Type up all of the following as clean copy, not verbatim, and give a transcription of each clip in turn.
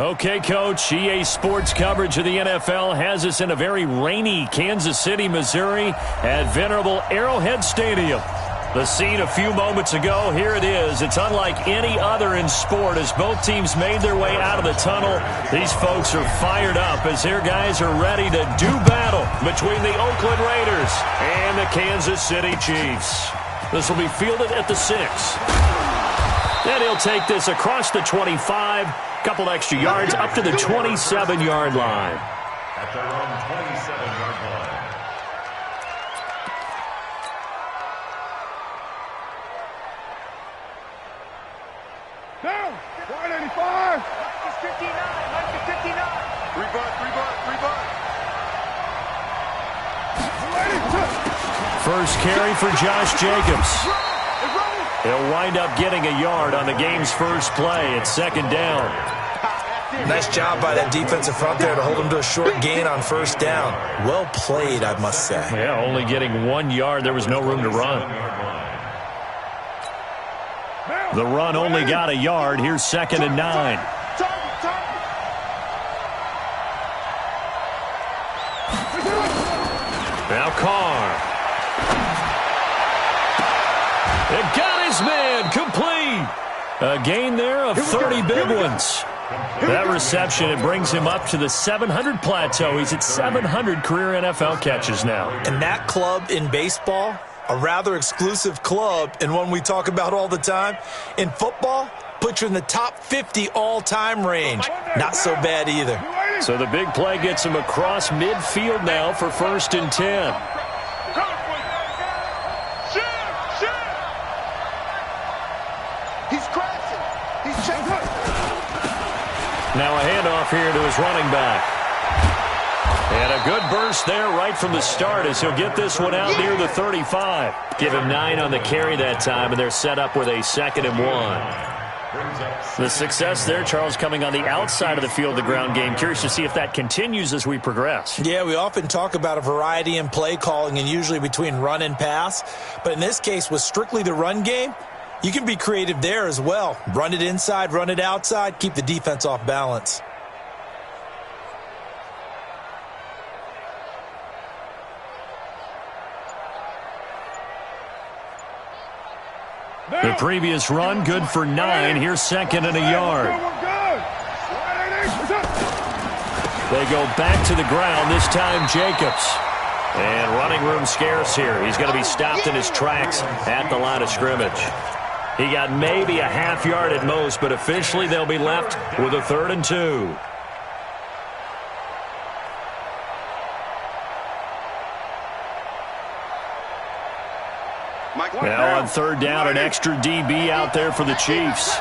Okay, Coach, EA Sports coverage of the NFL has us in a very rainy Kansas City, Missouri at venerable Arrowhead Stadium. The scene a few moments ago, here it is. It's unlike any other in sport as both teams made their way out of the tunnel. These folks are fired up as their guys are ready to do battle between the Oakland Raiders and the Kansas City Chiefs. This will be fielded at the 6. And he'll take this across the 25. Couple extra yards up to the 27-yard line. At their own 27-yard line. Down! 185! Minus 59! Minus 59! Rebutt! First carry for Josh Jacobs. He'll wind up getting a yard on the game's first play. It's second down. Nice job by that defensive front there to hold him to a short gain on first down. Well played, I must say. Yeah, only getting 1 yard. There was no room to run. The run only got a yard. Here's second and 9. Now Carr. It got his man complete. A gain there of 30 big ones. That reception, it brings him up to the 700 plateau. He's at 700 career NFL catches now. And that club in baseball, a rather exclusive club and one we talk about all the time. In football, put you in the top 50 all-time range. Not so bad either. So the big play gets him across midfield now for first and 10. Now a handoff here to his running back. And a good burst there right from the start as he'll get this one out near the 35. Give him 9 on the carry that time, and they're set up with a 2nd and 1. The success there, Charles, coming on the outside of the field, the ground game. Curious to see if that continues as we progress. Yeah, we often talk about a variety in play calling and usually between run and pass. But in this case, with strictly the run game, you can be creative there as well. Run it inside, run it outside, keep the defense off balance. The previous run, good for 9. Here's second and a yard. They go back to the ground, this time Jacobs. And running room scarce here. He's going to be stopped in his tracks at the line of scrimmage. He got maybe a half yard at most, but officially they'll be left with a 3rd and 2. Now on 3rd down, an extra DB out there for the Chiefs.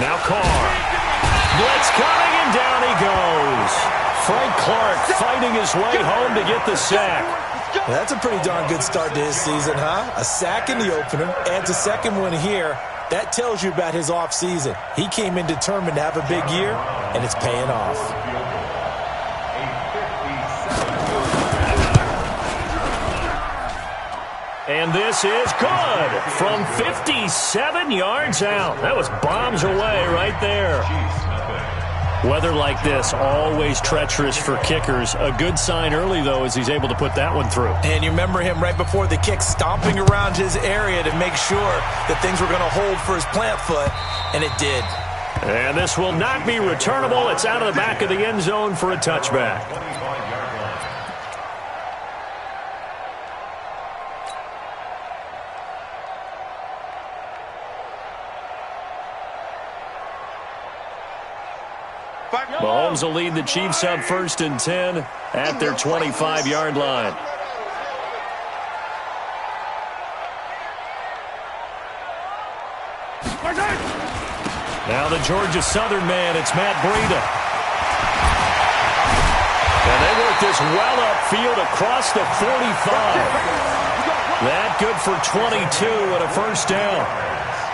Now Carr. Blitz coming, and down he goes. Frank Clark fighting his way home to get the sack. That's a pretty darn good start to his season, huh? A sack in the opener, adds a second one here. That tells you about his offseason. He came in determined to have a big year, and it's paying off. And this is good from 57 yards out. That was bombs away right there. Weather like this, always treacherous for kickers. A good sign early, though, as he's able to put that one through. And you remember him right before the kick stomping around his area to make sure that things were going to hold for his plant foot, and it did. And this will not be returnable. It's out of the back of the end zone for a touchback. Mahomes will lead the Chiefs up 1st and 10 at their 25-yard line. Now the Georgia Southern man, it's Matt Breida. And they work this well upfield across the 45. That good for 22 and a first down.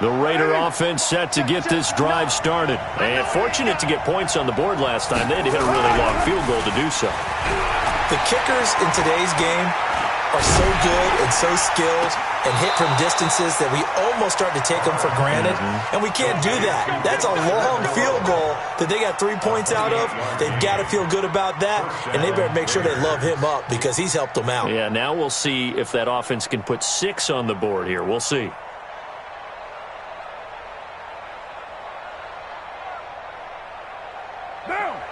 The Raider offense set to get this drive started. And fortunate to get points on the board last time. They had to hit a really long field goal to do so. The kickers in today's game are so good and so skilled and hit from distances that we almost start to take them for granted. And we can't do that. That's a long field goal that they got 3 points out of. They've got to feel good about that, and they better make sure they love him up because he's helped them out. Yeah, now we'll see if that offense can put 6 on the board here. We'll see.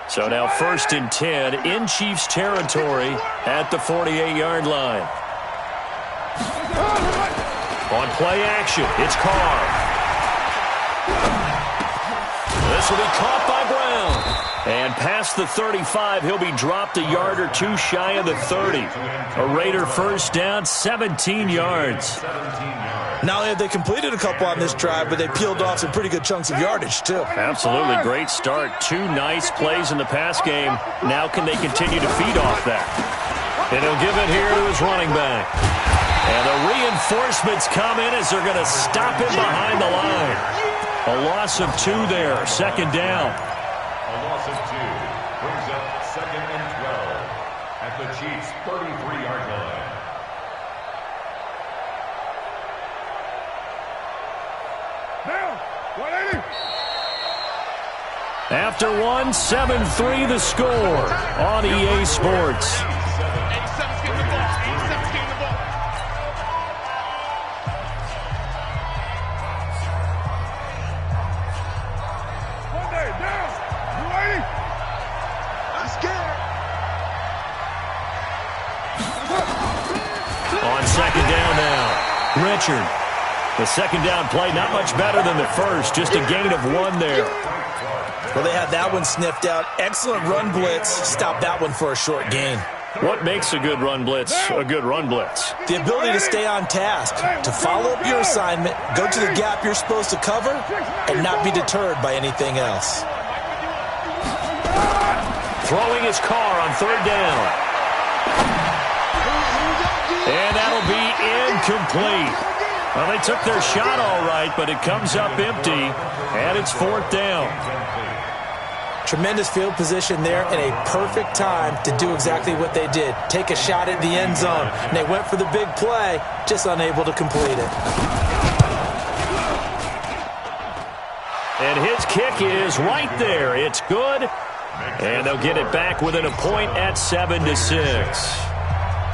So now 1st and 10 in Chiefs territory at the 48-yard line. On play action, it's Carr. This will be caught by Brown. And past the 35, he'll be dropped a yard or two shy of the 30. A Raider first down, 17 yards. Not only have they completed a couple on this drive, but they peeled off some pretty good chunks of yardage, too. Absolutely. Great start. 2 nice plays in the pass game. Now can they continue to feed off that? And he'll give it here to his running back. And the reinforcements come in as they're going to stop him behind the line. A loss of 2 there. 2nd down. A loss of 2 brings up 2nd and 12 at the Chiefs' 33-yard line. After 1, 7-3 the score on EA Sports. On 2nd down now, Richard. The 2nd down play, not much better than the first, just a gain of 1 there. Well, they had that one sniffed out. Excellent run blitz. Stop that one for a short gain. What makes a good run blitz a good run blitz? The ability to stay on task, to follow up your assignment, go to the gap you're supposed to cover, and not be deterred by anything else. Throwing his Carr on 3rd down. And that'll be incomplete. Well, they took their shot all right, but it comes up empty, and it's 4th down. Tremendous field position there and a perfect time to do exactly what they did. Take a shot at the end zone. And they went for the big play, just unable to complete it. And his kick is right there. It's good. And they'll get it back within a point at 7-6.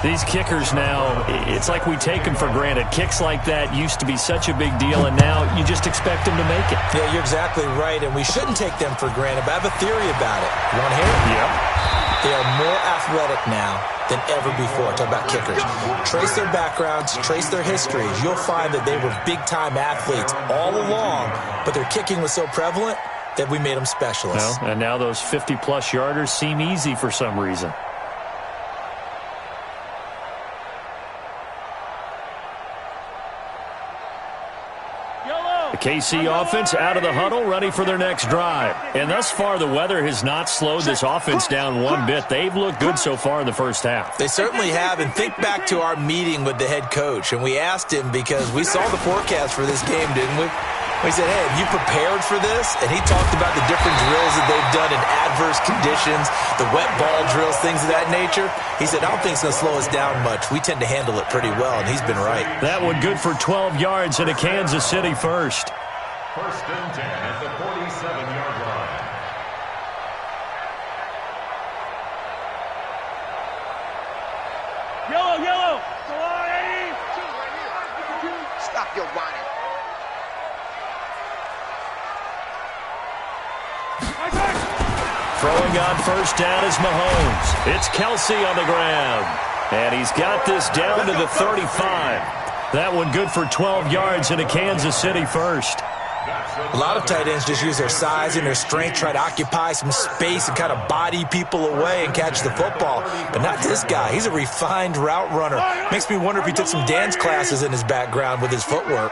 These kickers now, it's like we take them for granted. Kicks like that used to be such a big deal, and now you just expect them to make it. Yeah, you're exactly right, and we shouldn't take them for granted, but I have a theory about it. You want to hear it? Yeah. They are more athletic now than ever before. Talk about kickers. Trace their backgrounds, trace their histories. You'll find that they were big-time athletes all along, but their kicking was so prevalent that we made them specialists. Well, and now those 50-plus yarders seem easy for some reason. The KC offense out of the huddle, ready for their next drive. And thus far, the weather has not slowed this offense down one bit. They've looked good so far in the first half. They certainly have. And think back to our meeting with the head coach. And we asked him because we saw the forecast for this game, didn't we? We said, hey, have you prepared for this? And he talked about the different drills that they've done in adverse conditions, the wet ball drills, things of that nature. He said, I don't think it's going to slow us down much. We tend to handle it pretty well, and he's been right. That one good for 12 yards and a Kansas City first. 1st and 10 at the 47-yard line. Yellow. Stop your whining. Throwing on 1st down is Mahomes. It's Kelsey on the ground. And he's got this down to the 35. That one good for 12 yards and a Kansas City first. A lot of tight ends just use their size and their strength, try to occupy some space and kind of body people away and catch the football. But not this guy. He's a refined route runner. Makes me wonder if he took some dance classes in his background with his footwork.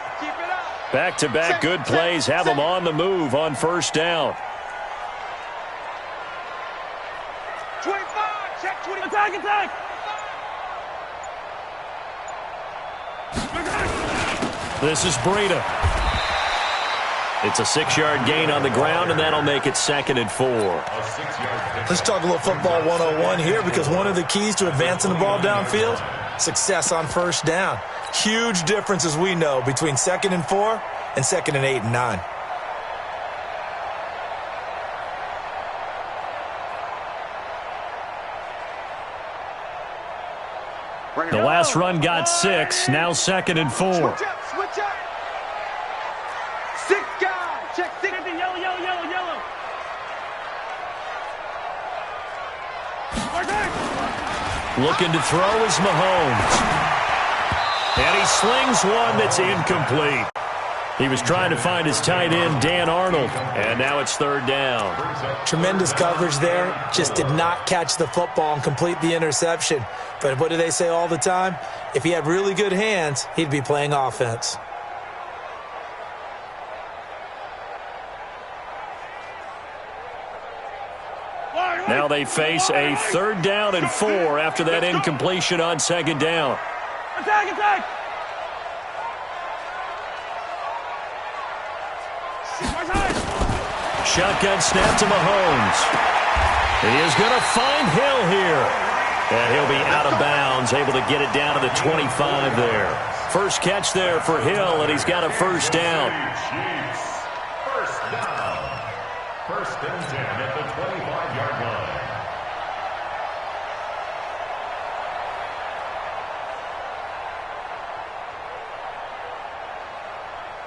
Back-to-back good plays have him on the move on 1st down. 25, check 20. Attack. This is Breida. It's a 6-yard gain on the ground, and that'll make it 2nd and 4. Let's talk a little football 101 here, because one of the keys to advancing the ball downfield, success on first down. Huge difference, as we know, between 2nd and 4 and 2nd and 8 and 9. The last run got 6, now 2nd and 4. Switch up. 6 guys. Check 6. Yellow. Looking to throw is Mahomes. And he slings one that's incomplete. He was trying to find his tight end, Dan Arnold, and now it's 3rd down. Tremendous coverage there. Just did not catch the football and complete the interception. But what do they say all the time? If he had really good hands, he'd be playing offense. Now they face a 3rd down and 4 after that incompletion on 2nd down. Attack. Shotgun snap to Mahomes. He is going to find Hill here. And he'll be out of bounds, able to get it down to the 25 there. First catch there for Hill, and he's got a 1st down. First down. 1st and 10 at the 25-yard line.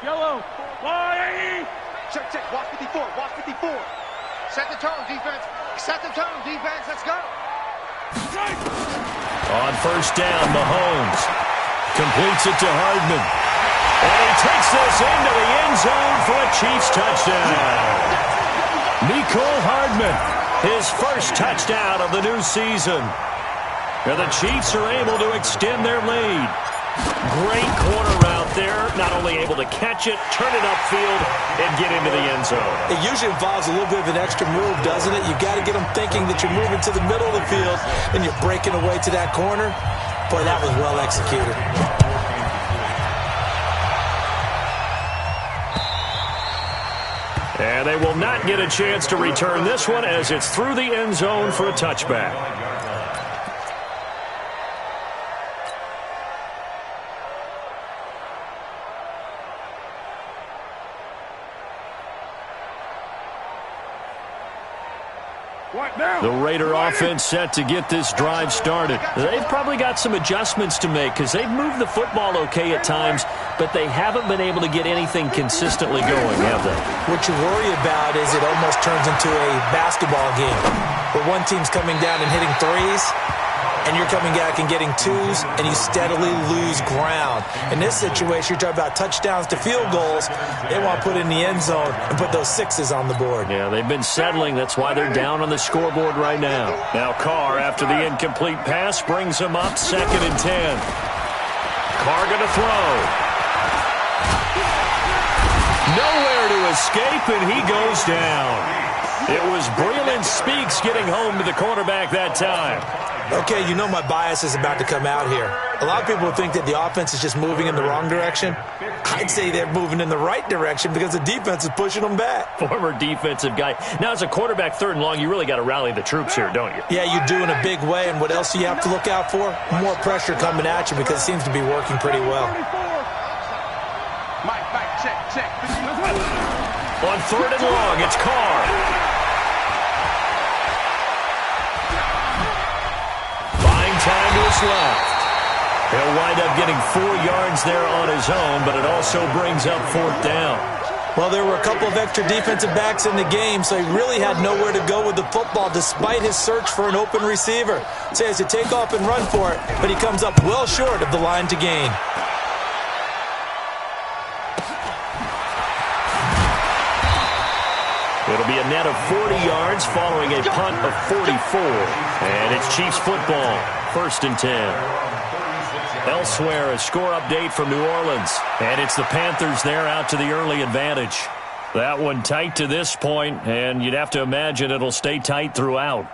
Yellow. Why? Check. Watch 54. Set the tone, defense. Let's go. On 1st down, Mahomes completes it to Hardman. And he takes this into the end zone for a Chiefs touchdown. Mecole Hardman, his 1st touchdown of the new season. And the Chiefs are able to extend their lead. Great corner route there. Not only able to catch it, turn it upfield, and get into the end zone. It usually involves a little bit of an extra move, doesn't it? You've got to get them thinking that you're moving to the middle of the field and you're breaking away to that corner. Boy, that was well executed. And they will not get a chance to return this one as it's through the end zone for a touchback. The Raider offense set to get this drive started. They've probably got some adjustments to make because they've moved the football okay at times, but they haven't been able to get anything consistently going, have they? What you worry about is it almost turns into a basketball game where one team's coming down and hitting threes, and you're coming back and getting twos, and you steadily lose ground. In this situation, you're talking about touchdowns to field goals. They want to put it in the end zone and put those 6s on the board. Yeah, they've been settling. That's why they're down on the scoreboard right now. Now Carr, after the incomplete pass, brings them up 2nd and 10. Carr going to throw. Nowhere to escape, and he goes down. It was Breland Speaks getting home to the quarterback that time. Okay, you know my bias is about to come out here. A lot of people think that the offense is just moving in the wrong direction. I'd say they're moving in the right direction because the defense is pushing them back. Former defensive guy. Now, as a quarterback, 3rd and long, you really got to rally the troops here, don't you? Yeah, you do in a big way. And what else do you have to look out for? More pressure coming at you because it seems to be working pretty well. Mike, check. On 3rd and long, it's Carr. Time to his left. He'll wind up getting 4 yards there on his own, but it also brings up 4th down. Well, there were a couple of extra defensive backs in the game, so he really had nowhere to go with the football despite his search for an open receiver. So he has to take off and run for it, but he comes up well short of the line to gain. It'll be a net of 40 yards following a punt of 44. And it's Chiefs football, 1st and 10. Elsewhere, a score update from New Orleans. And it's the Panthers there out to the early advantage. That one tight to this point, and you'd have to imagine it'll stay tight throughout.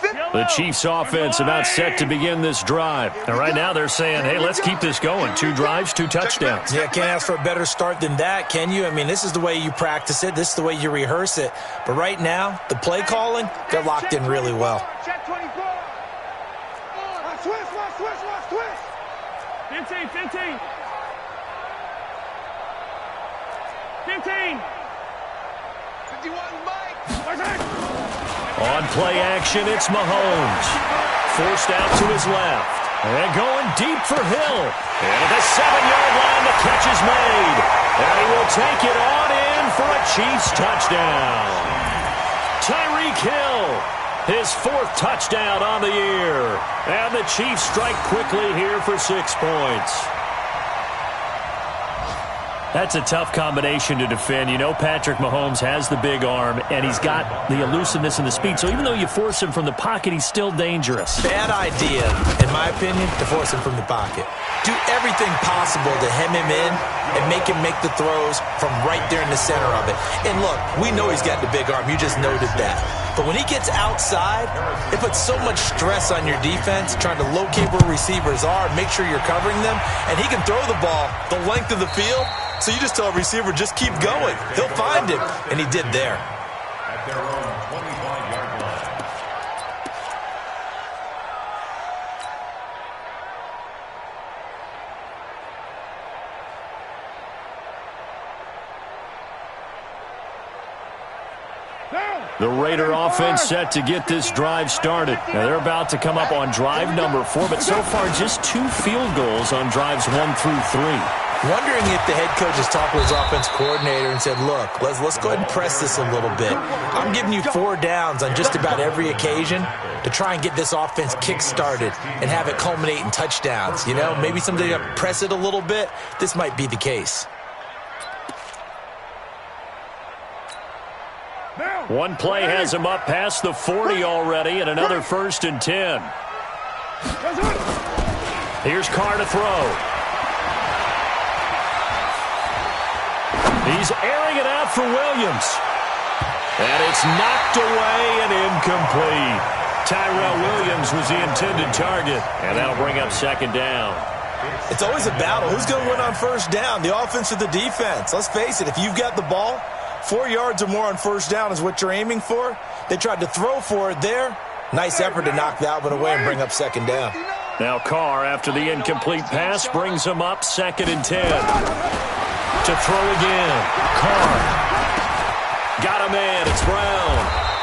The Chiefs offense about set to begin this drive. And right now they're saying, hey, let's keep this going. 2 drives, 2 touchdowns. Yeah, can't ask for a better start than that, can you? I mean, this is the way you practice it. This is the way you rehearse it. But right now, the play calling, they're locked in really well. Check 24. Switch. 15. 15. 51, Mike. On play action, it's Mahomes. Forced out to his left. And going deep for Hill. And at the 7-yard line, the catch is made. And he will take it on in for a Chiefs touchdown. Tyreek Hill, his 4th touchdown on the year. And the Chiefs strike quickly here for 6 points. That's a tough combination to defend. You know Patrick Mahomes has the big arm, and he's got the elusiveness and the speed. So even though you force him from the pocket, he's still dangerous. Bad idea, in my opinion, to force him from the pocket. Do everything possible to hem him in and make him make the throws from right there in the center of it. And look, we know he's got the big arm. You just noted that. But when he gets outside, it puts so much stress on your defense trying to locate where receivers are, make sure you're covering them, and he can throw the ball the length of the field. So you just tell a receiver, just keep going. He'll find him, and he did there. At their own 25-yard line. The Raider offense set to get this drive started. Now they're about to come up on drive number 4, but so far just 2 field goals on drives 1 through 3. Wondering if the head coach has talked with his offense coordinator and said, look, let's go ahead and press this a little bit. I'm giving you 4 downs on just about every occasion to try and get this offense kick-started and have it culminate in touchdowns. You know, maybe somebody to press it a little bit. This might be the case. One play has him up past the 40 already, and another 1st and 10. Here's Carr to throw. He's airing it out for Williams. And it's knocked away and incomplete. Tyrell Williams was the intended target, and that'll bring up 2nd down. It's always a battle. Who's going to win on 1st down, the offense or the defense? Let's face it, if you've got the ball, 4 yards or more on 1st down is what you're aiming for. They tried to throw for it there. Nice effort to knock that one away and bring up 2nd down. Now Carr, after the incomplete pass, brings him up 2nd and 10. To throw again. Carr. Got a man. It's Brown.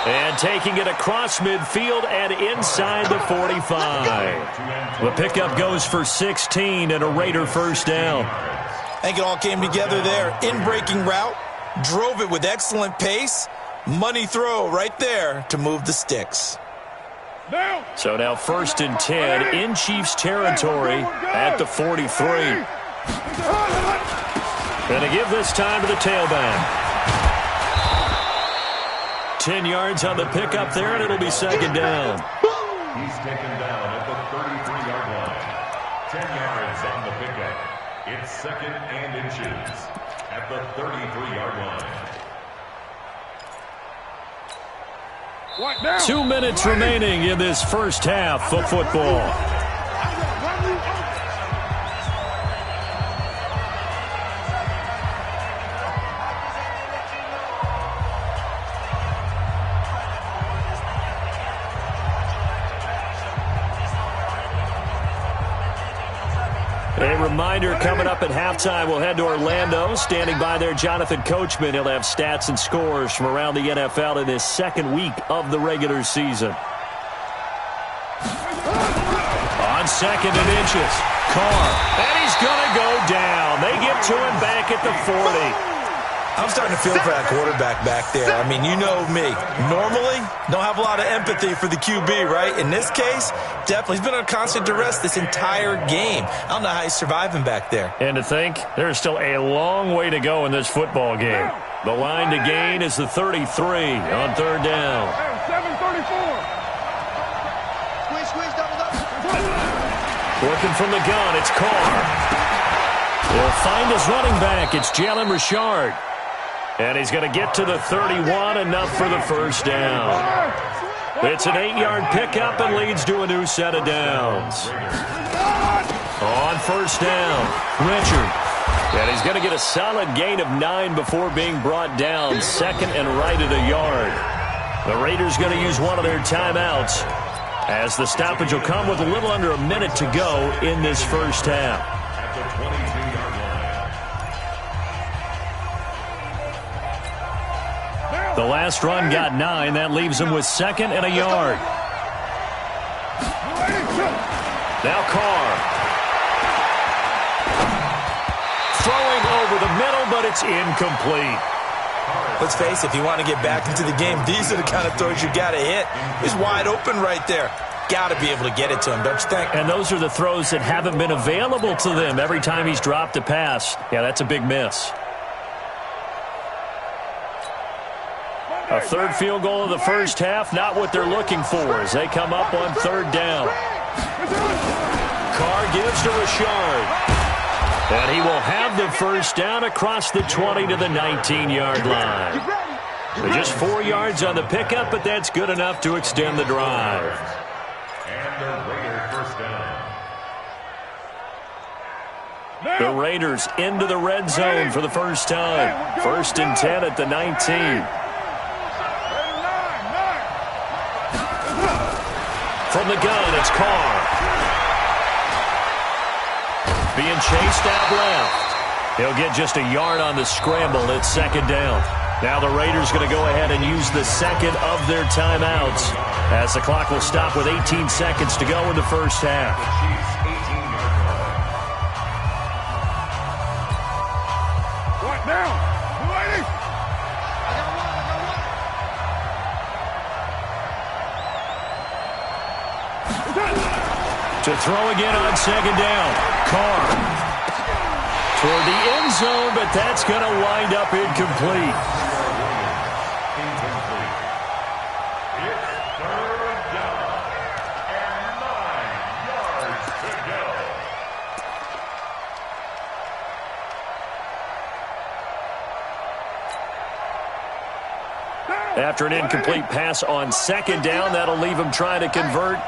And taking it across midfield and inside the 45. The pickup goes for 16 and a Raider 1st down. I think it all came together there. In-breaking route. Drove it with excellent pace. Money throw right there to move the sticks. So now 1st and 10 in Chiefs territory at the 43. Going to give this time to the tailback. 10 yards on the pickup there, and it'll be 2nd down. He's taken down at the 33-yard line. 10 yards on the pickup. It's 2nd and inches at the 33-yard line. 2 minutes remaining in this 1st half of football. A reminder, coming up at halftime, we'll head to Orlando. Standing by there, Jonathan Coachman. He'll have stats and scores from around the NFL in his 2nd week of the regular season. On 2nd and inches, Carr. And he's going to go down. They get to him back at the 40. I'm starting to feel for that quarterback back there. I mean, you know me. Normally, don't have a lot of empathy for the QB, right? In this case, definitely. He's been on constant duress this entire game. I don't know how he's surviving back there. And to think, there's still a long way to go in this football game. The line to gain is the 33 on 3rd down. 7:34. Squeeze, double. Working from the gun, it's Carr. He'll find his running back. It's Jalen Richard. And he's going to get to the 31, enough for the 1st down. It's an 8-yard pickup and leads to a new set of downs. On first down, Richard. And he's going to get a solid gain of 9 before being brought down. Second and right at a yard. The Raiders going to use one of their timeouts, as the stoppage will come with a little under a minute to go in this first half. At the 22-yard line. The last run got 9. That leaves him with second and a yard. Now Carr. Throwing over the middle, but it's incomplete. Let's face it, if you want to get back into the game, these are the kind of throws you got to hit. He's wide open right there. Got to be able to get it to him, don't you think? And those are the throws that haven't been available to them every time he's dropped a pass. Yeah, that's a big miss. A third field goal of the first half, not what they're looking for as they come up on third down. Carr gives to Richard. And he will have the first down across the 20 to the 19-yard line. Just 4 yards on the pickup, but that's good enough to extend the drive. And the Raiders first down. The Raiders into the red zone for the first time. 1st and 10 at the 19. From the gun, it's Carr. Being chased out left. He'll get just a yard on the scramble. It's second down. Now the Raiders going to go ahead and use the second of their timeouts, as the clock will stop with 18 seconds to go in the first half. What now? Lady! To throw again on second down. Carr toward the end zone, but that's going to wind up incomplete. Incomplete. It's third down and 9 yards to go. After an incomplete pass on second down, that'll leave him trying to convert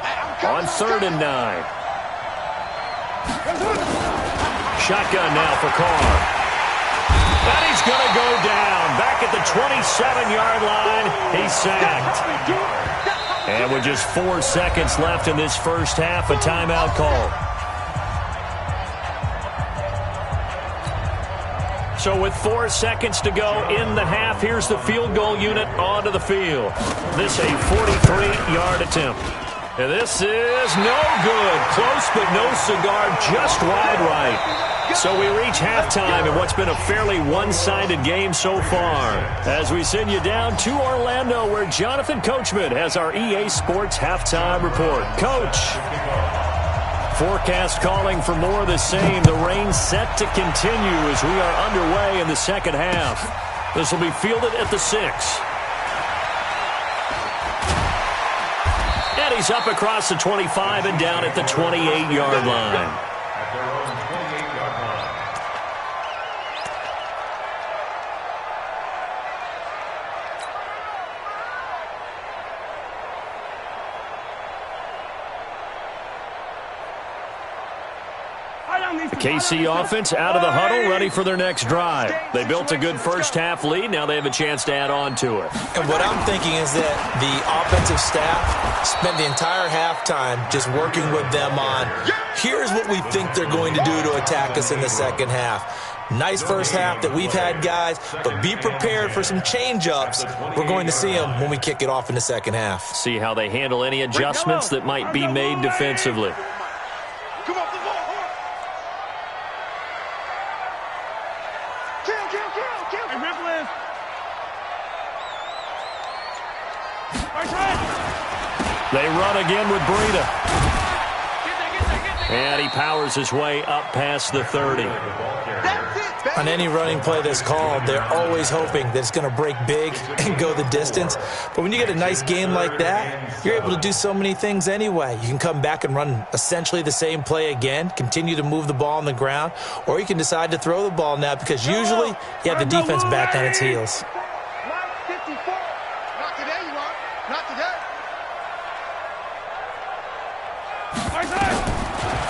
on 3rd and 9. Shotgun now for Carr. And he's going to go down. Back at the 27-yard line, he's sacked. And with just 4 seconds left in this first half, a timeout call. So with 4 seconds to go in the half, here's the field goal unit onto the field. This a 43-yard attempt. And this is no good. Close but no cigar, just wide right. So we reach halftime in what's been a fairly one-sided game so far, as we send you down to Orlando, where Jonathan Coachman has our EA Sports halftime report. Coach. Forecast calling for more of the same. The rain set to continue as we are underway in the second half. This will be fielded at the 6. And he's up across the 25 and down at the 28-yard line. At their own 28-yard line. The KC offense out of the huddle, ready for their next drive. They built a good first half lead. Now they have a chance to add on to it. And what I'm thinking is that the offensive staff spent the entire halftime just working with them on, here's what we think they're going to do to attack us in the second half. Nice first half that we've had, guys, but be prepared for some change-ups. We're going to see them when we kick it off in the second half. See how they handle any adjustments that might be made defensively. Come on, the ball. Kill. Hey, Ripley. They run again with Breida. And he powers his way up past the 30. On any running play that's called, they're always hoping that it's going to break big and go the distance. But when you get a nice game like that, you're able to do so many things anyway. You can come back and run essentially the same play again, continue to move the ball on the ground, or you can decide to throw the ball now because usually you have the defense back on its heels. Line 54. Not today, you are. Not today.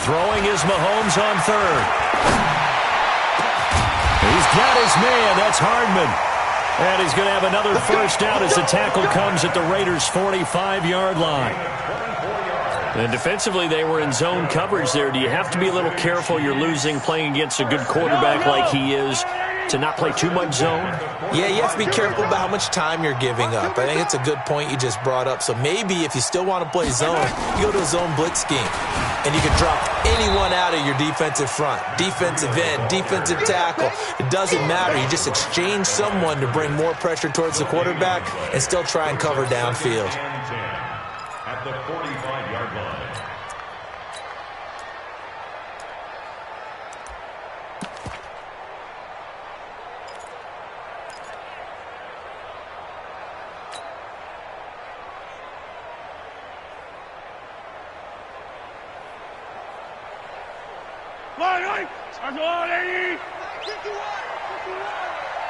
Throwing is Mahomes on third. He's got his man. That's Hardman. And he's going to have another first down as the tackle comes at the Raiders' 45-yard line. And defensively, they were in zone coverage there. Do you have to be a little careful? You're losing playing against a good quarterback like he is to not play too much zone? Yeah, you have to be careful about how much time you're giving up. I think it's a good point you just brought up. So maybe if you still want to play zone, you go to a zone blitz scheme. And you can drop anyone out of your defensive front. Defensive end, defensive tackle. It doesn't matter. You just exchange someone to bring more pressure towards the quarterback and still try and cover downfield. At the 45-yard line.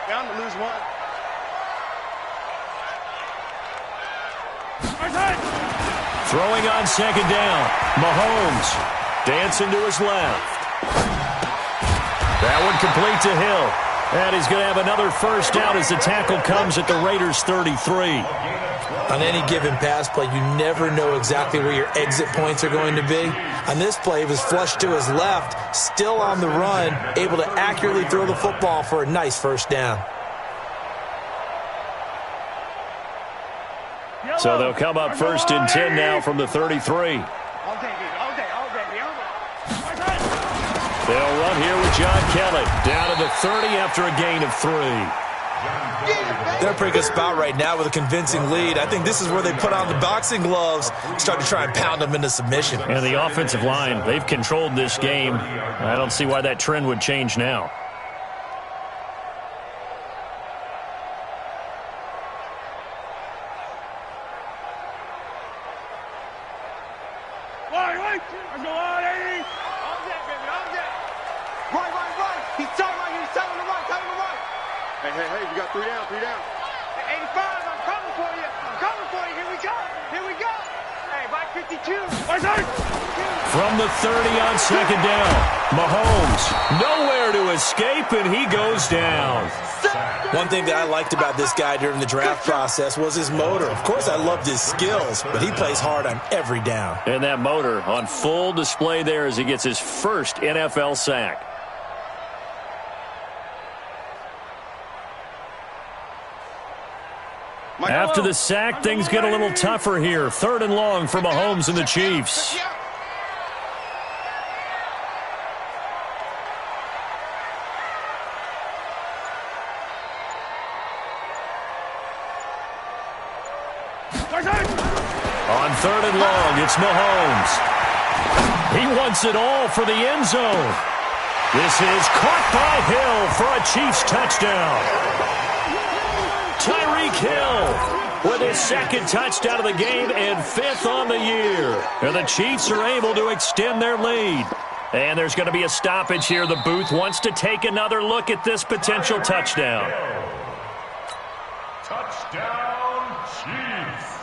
Down to lose one. Throwing on second down. Mahomes dancing to his left. That one complete to Hill. And he's going to have another first down as the tackle comes at the Raiders' 33. On any given pass play, you never know exactly where your exit points are going to be. On this play, it was flushed to his left, still on the run, able to accurately throw the football for a nice first down. So they'll come up first and 10 now from the 33. They'll run here with John Kelly. Down to the 30 after a gain of 3. They're in a pretty good spot right now with a convincing lead. I think this is where they put on the boxing gloves, start to try and pound them into submission. And the offensive line, they've controlled this game. I don't see why that trend would change now. Hey, you got 3 down. 85, I'm coming for you. Here we go. Hey, back 52. From the 30 on second down, Mahomes nowhere to escape, and he goes down. One thing that I liked about this guy during the draft process was his motor. Of course, I loved his skills, but he plays hard on every down. And that motor on full display there as he gets his first NFL sack. After the sack, things get a little tougher here. 3rd and long for Mahomes and the Chiefs. On 3rd and long, it's Mahomes. He wants it all for the end zone. This is caught by Hill for a Chiefs touchdown. Tyreek Hill with his 2nd touchdown of the game and 5th on the year. And the Chiefs are able to extend their lead. And there's going to be a stoppage here. The booth wants to take another look at this potential touchdown. Touchdown, Chiefs.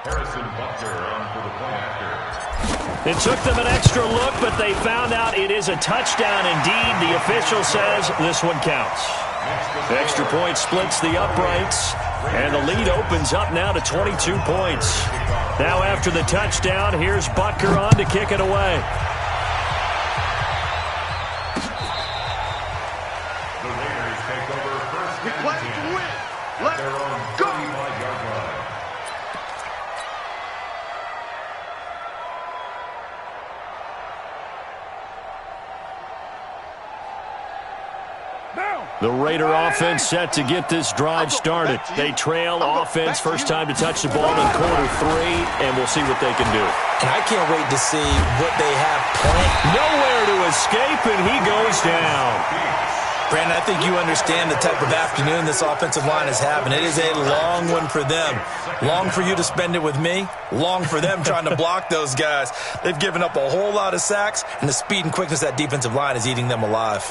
Harrison Butker on for the point after. It took them an extra look, but they found out it is a touchdown indeed. The official says this one counts. Extra point splits the uprights, and the lead opens up now to 22 points. Now after the touchdown, here's Butker on to kick it away. The Raiders take over first and 10 at their own 35-yard line. The Raider offense set to get this drive started. They trail offense, first time to touch the ball in quarter 3, and we'll see what they can do. And I can't wait to see what they have planned. Nowhere to escape, and he goes down. Brandon, I think you understand the type of afternoon this offensive line is having. It is a long one for them. Long for you to spend it with me. Long for them trying to block those guys. They've given up a whole lot of sacks, and the speed and quickness of that defensive line is eating them alive.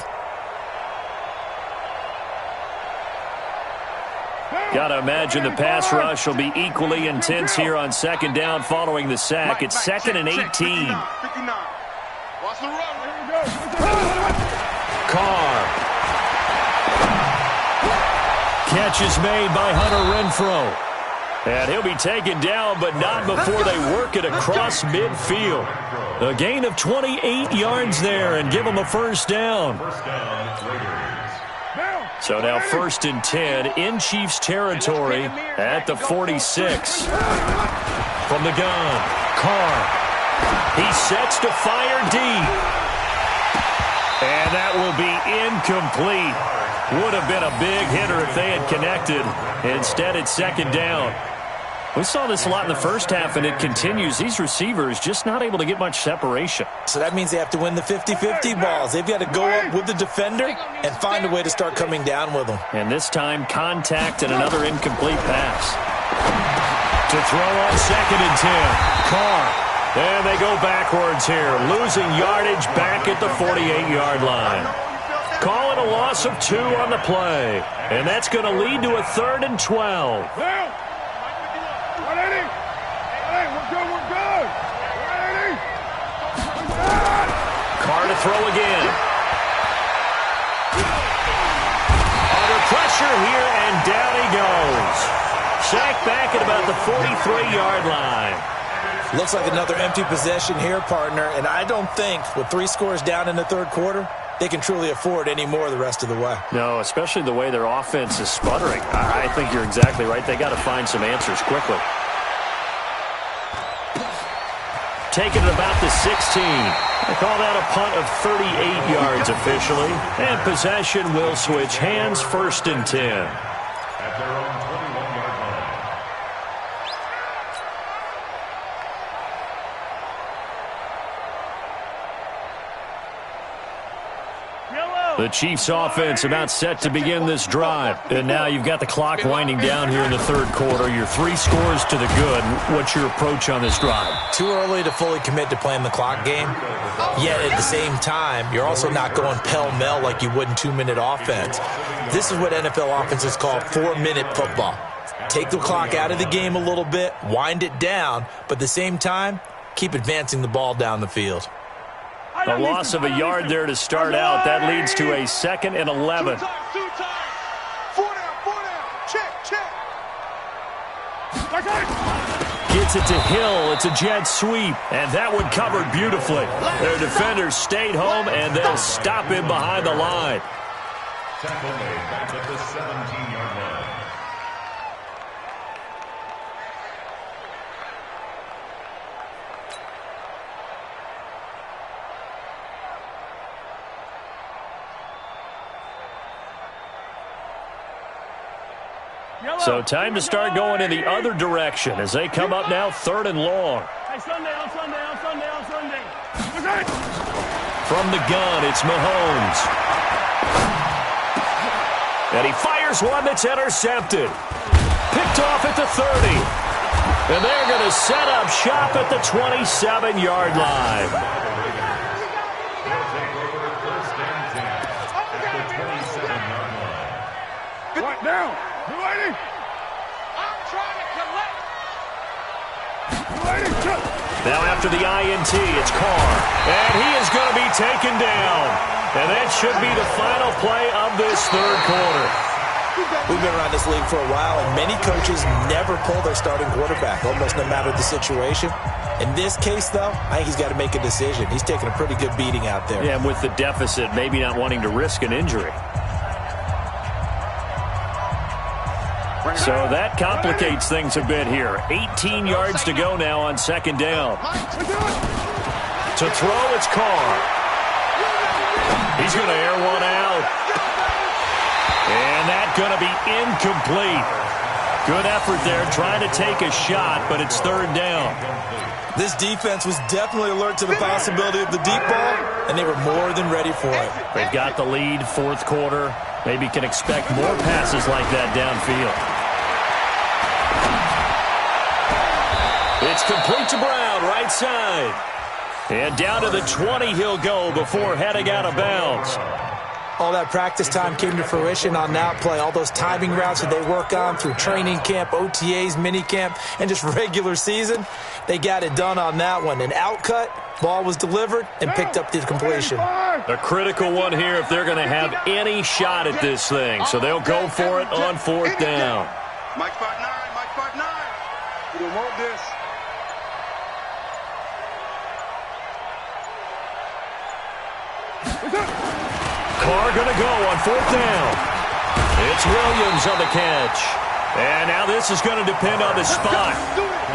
Got to imagine the pass rush will be equally intense here on second down following the sack. It's 2nd and 18. the run. Here we go. Carr. Catch is made by Hunter Renfrow. And he'll be taken down, but not before they work it across midfield. A gain of 28 yards there and give them a first down. So now 1st and 10 in Chiefs territory at the 46. From the gun, Carr. He sets to fire deep. And that will be incomplete. Would have been a big hitter if they had connected. Instead, it's 2nd down. We saw this a lot in the first half, and it continues. These receivers just not able to get much separation. So that means they have to win the 50-50 balls. They've got to go up with the defender and find a way to start coming down with them. And this time, contact and another incomplete pass. To throw on 2nd and 10. Carr. And they go backwards here, losing yardage back at the 48-yard line. Call it a loss of 2 on the play. And that's going to lead to a 3rd and 12. Carr to throw again. Under pressure here, and down he goes. Sacked back at about the 43-yard line. Looks like another empty possession here, partner, and I don't think with 3 scores down in the 3rd quarter, they can truly afford any more the rest of the way. No, especially the way their offense is sputtering. I think you're exactly right. They got to find some answers quickly. Taken at about the 16. They call that a punt of 38 yards officially. And possession will switch hands, 1st and 10. At their own 21-yard line. The Chiefs offense about set to begin this drive. And now you've got the clock winding down here in the 3rd quarter. You're 3 scores to the good. What's your approach on this drive? Too early to fully commit to playing the clock game. Yet at the same time, you're also not going pell-mell like you would in 2-minute offense. This is what NFL offenses call 4-minute football. Take the clock out of the game a little bit, wind it down, but at the same time, keep advancing the ball down the field. A loss of a yard there to start out. That leads to a 2nd and 11. 4 down. Check. Gets it to Hill. It's a jet sweep. And that one covered beautifully. Their defenders stayed home, and they'll stop him behind the line. Tackle made back at the 17-yard line. So time to start going in the other direction as they come up now 3rd and long. Hey, Sunday. From the gun, it's Mahomes. And he fires one that's intercepted. Picked off at the 30. And they're going to set up shop at the 27-yard line. They'll take over 1st and 10 at the 27-yard line. What now? You lady? I'm trying to collect. Now after the INT, it's Carr. And he is going to be taken down. And that should be the final play of this 3rd quarter. We've been around this league for a while, and many coaches never pull their starting quarterback, almost no matter the situation. In this case, though, I think he's got to make a decision. He's taking a pretty good beating out there. Yeah, and with the deficit, maybe not wanting to risk an injury. So that complicates things a bit here. 18 yards to go now on 2nd down. To throw, it's Carr. He's going to air one out. And that's going to be incomplete. Good effort there trying to take a shot, but it's 3rd down. This defense was definitely alert to the possibility of the deep ball, and they were more than ready for it. They've got the lead, 4th quarter. Maybe can expect more passes like that downfield. It's complete to Brown, right side. And down to the 20 he'll go before heading out of bounds. All that practice time came to fruition on that play. All those timing routes that they work on through training camp, OTAs, minicamp, and just regular season, they got it done on that one. An outcut, ball was delivered, and picked up the completion. A critical one here if they're going to have any shot at this thing. So they'll go for it on 4th down. Mike 5'9", Mike 5'9". We don't want this. Carr going to go on 4th down. It's Williams on the catch. And now this is going to depend on the spot.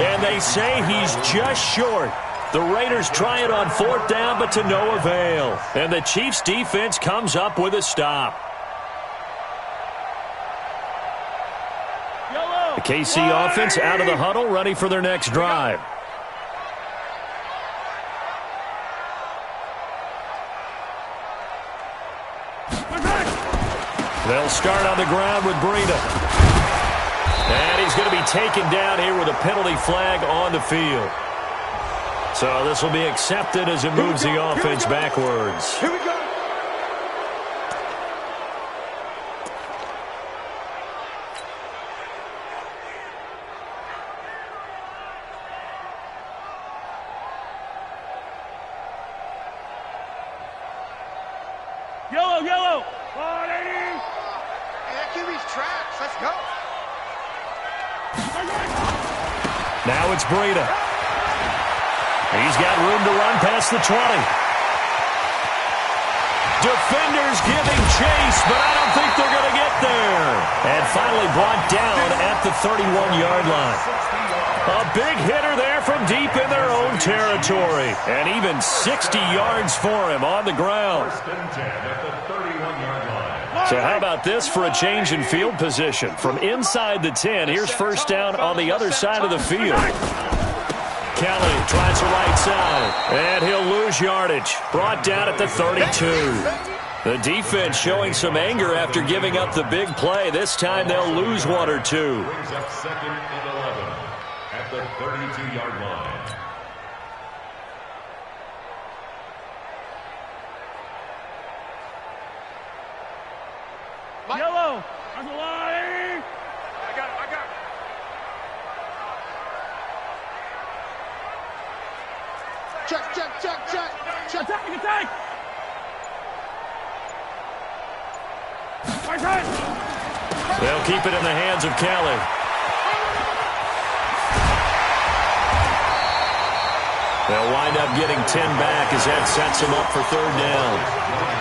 And they say he's just short. The Raiders try it on 4th down, but to no avail. And the Chiefs' defense comes up with a stop. The KC offense out of the huddle, ready for their next drive. They'll start on the ground with Breida. And he's going to be taken down here with a penalty flag on the field. So this will be accepted as it moves the offense backwards. Here we go. Yellow, yellow. 180. Hey, that QB's trash. Let's go. Now it's Breida. He's got room to run past the 20. Defenders giving chase, but I don't think they're going to get there. And finally brought down at the 31-yard line. A big hitter there from deep in their own territory. And even 60 yards for him on the ground. First and 10 at the 31-yard line. So how about this for a change in field position? From inside the 10, here's first down on the other side of the field. Kelly tries the right side, and he'll lose yardage. Brought down at the 32. The defense showing some anger after giving up the big play. This time they'll lose 1 or 2. Brings up 2nd and 11 at the 32-yard line. Yellow. On the line. I got it. I got it. Check, check, check, check. Check. Attack, attack. Right side. They'll keep it in the hands of Kelly. They'll wind up getting 10 back as that sets them up for 3rd down.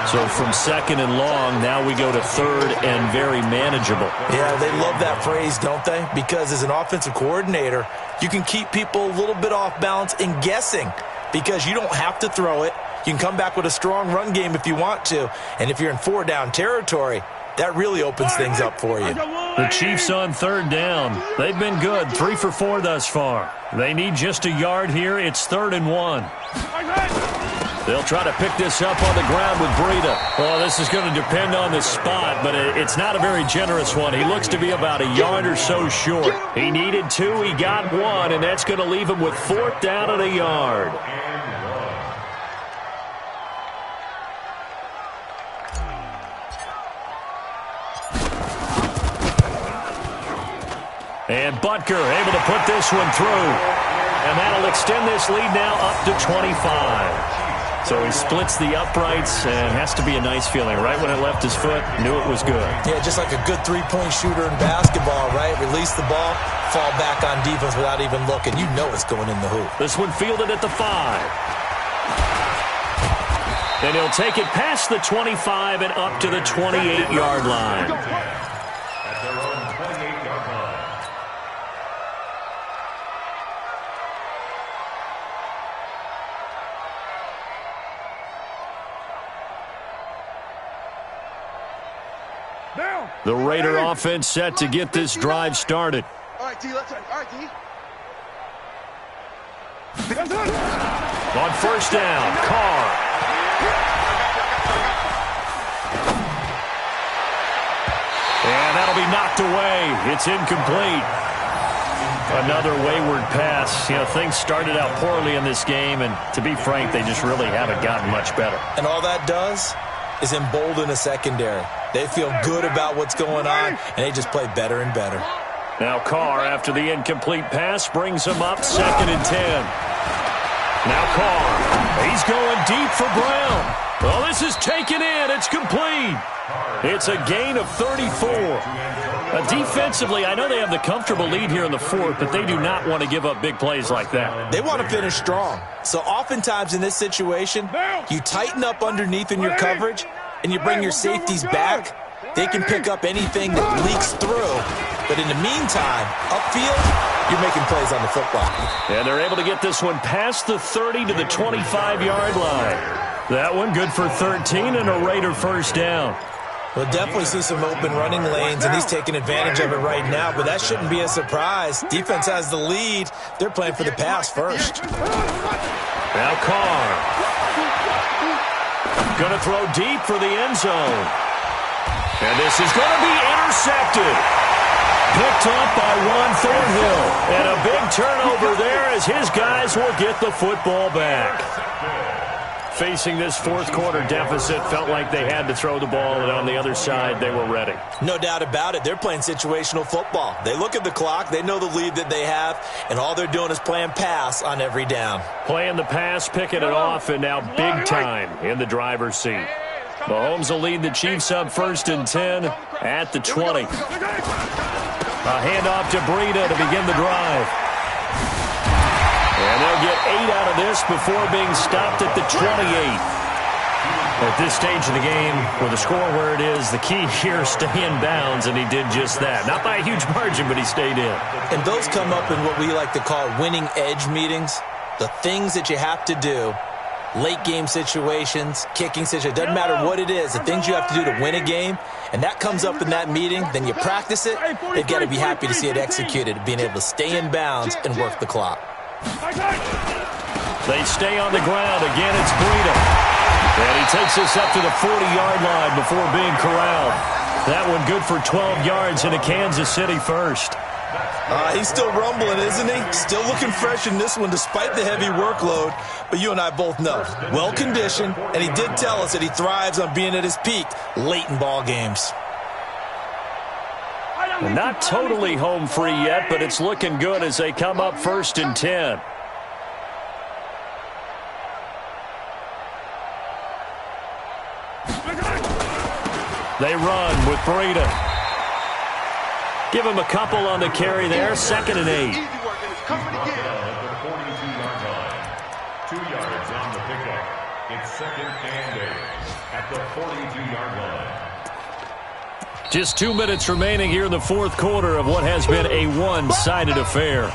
So from 2nd and long, now we go to 3rd and very manageable. Yeah, they love that phrase, don't they? Because as an offensive coordinator, you can keep people a little bit off balance and guessing because you don't have to throw it. You can come back with a strong run game if you want to. And if you're in 4-down territory, that really opens things up for you. The Chiefs on 3rd down. They've been good, 3 for 4 thus far. They need just a yard here. It's 3rd and 1. They'll try to pick this up on the ground with Breida. Well, this is going to depend on the spot, but it's not a very generous one. He looks to be about a yard or so short. He needed 2, he got 1, and that's going to leave him with 4th down and a yard. And Butker able to put this one through. And that'll extend this lead now up to 25. So he splits the uprights, and has to be a nice feeling. Right when it left his foot, knew it was good. Yeah, just like a good three-point shooter in basketball, right? Release the ball, fall back on defense without even looking. You know it's going in the hoop. This one fielded at the 5. And he'll take it past the 25 and up to the 28-yard line. At their own 28-yard line. The Raider offense set to get this drive started. All right, D, let's go. All right, D. On 1st down, Carr. And that'll be knocked away. It's incomplete. Another wayward pass. You know, things started out poorly in this game, and to be frank, they just really haven't gotten much better. And all that does, is embolden a secondary. They feel good about what's going on, and they just play better and better. Now Carr, after the incomplete pass, brings him up 2nd and 10. Now Carr, he's going deep for Brown. Well, this is taken in. It's complete. It's a gain of 34. Defensively, I know they have the comfortable lead here in the 4th, but they do not want to give up big plays like that. They want to finish strong. So oftentimes in this situation, you tighten up underneath in your coverage, and you bring your safeties back. They can pick up anything that leaks through. But in the meantime, upfield, you're making plays on the football. And they're able to get this one past the 30 to the 25-yard line. That one good for 13 and a Raider first down. We'll definitely see some open running lanes, and he's taking advantage of it right now, but that shouldn't be a surprise. Defense has the lead. They're playing for the pass first. Now Carr. Going to throw deep for the end zone. And this is going to be intercepted. Picked off by Juan Thornhill. And a big turnover there as his guys will get the football back. Facing this 4th quarter deficit, felt like they had to throw the ball, and on the other side, they were ready. No doubt about it. They're playing situational football. They look at the clock, they know the lead that they have, and all they're doing is playing pass on every down. Playing the pass, picking it off, and now big time in the driver's seat. Mahomes will lead the Chiefs up 1st and 10 at the 20. A handoff to Breida to begin the drive. And they'll get 8 out of this before being stopped at the 28. At this stage of the game, with the score where it is, the key here, stay in bounds, and he did just that. Not by a huge margin, but he stayed in. And those come up in what we like to call winning edge meetings. The things that you have to do, late game situations, kicking situations, doesn't matter what it is, the things you have to do to win a game, and that comes up in that meeting, then you practice it, they've got to be happy to see it executed, being able to stay in bounds and work the clock. They stay on the ground. Again, it's Breida. And he takes this up to the 40-yard line before being corralled. That one good for 12 yards into Kansas City first. He's still rumbling, isn't he? Still looking fresh in this one despite the heavy workload. But you and I both know, well-conditioned, and he did tell us that he thrives on being at his peak late in ball games. Not totally home free yet, but it's looking good as they come up 1st and 10. They run with Breida. Give him a couple on the carry there. 2nd and 8. Easy work, and it's coming again. At the 42-yard line. 2 yards on the pickup. It's 2nd and 8 at the 42-yard line. Just 2 minutes remaining here in the 4th quarter of what has been a one-sided affair.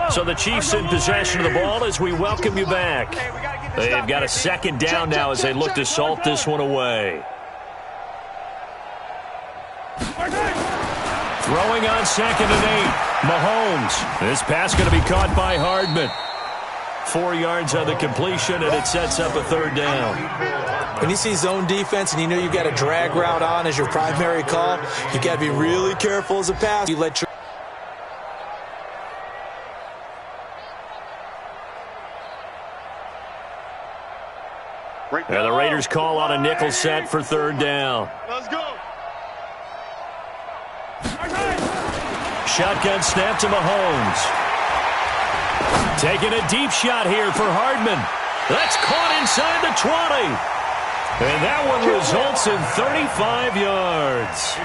So the Chiefs in possession of the ball as we welcome you back. They've got a 2nd down now as they look to salt this one away. Throwing on 2nd and 8. Mahomes. This pass going to be caught by Hardman. 4 yards on the completion, and it sets up a 3rd down. When you see zone defense and you know you've got a drag route on as your primary call, you've got to be really careful as a pass. You let your and the Raiders call on a nickel set for 3rd down. Let's go. Shotgun snap to Mahomes. Taking a deep shot here for Hardman. That's caught inside the 20. And that one results in 35 yards.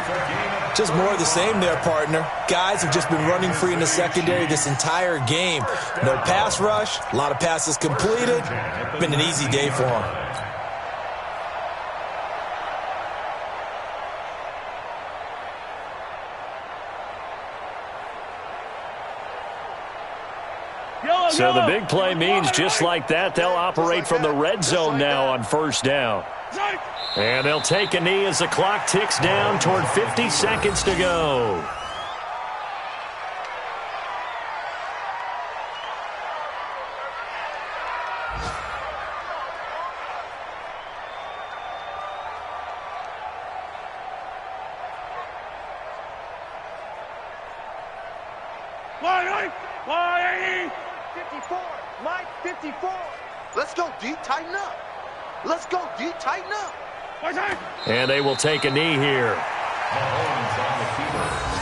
just more of the same there, partner. Guys have just been running free in the secondary this entire game. No pass rush, a lot of passes completed. Been an easy day for them. So the big play means just like that, they'll operate from the red zone now on first down. And they'll take a knee as the clock ticks down toward 50 seconds to go. 54. Mike, 54. Let's go, D. Tighten up. Let's go, D. Tighten up. And they will take a knee here. Mahomes on the keeper.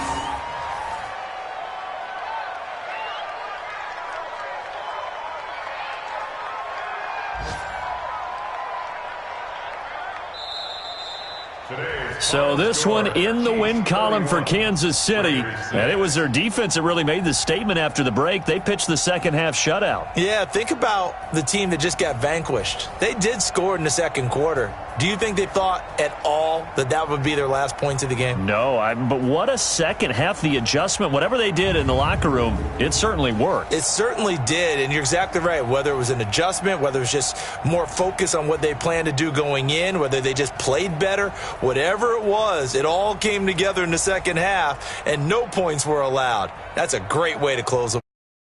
So this one in the win column for Kansas City. And it was their defense that really made the statement after the break. They pitched the second half shutout. Yeah, think about the team that just got vanquished. They did score in the second quarter. Do you think they thought at all that that would be their last points of the game? No, but what a second half. The adjustment, whatever they did in the locker room, it certainly worked. It certainly did, and you're exactly right. Whether it was an adjustment, whether it was just more focus on what they planned to do going in, whether they just played better, whatever it was, it all came together in the second half, and no points were allowed. That's a great way to close a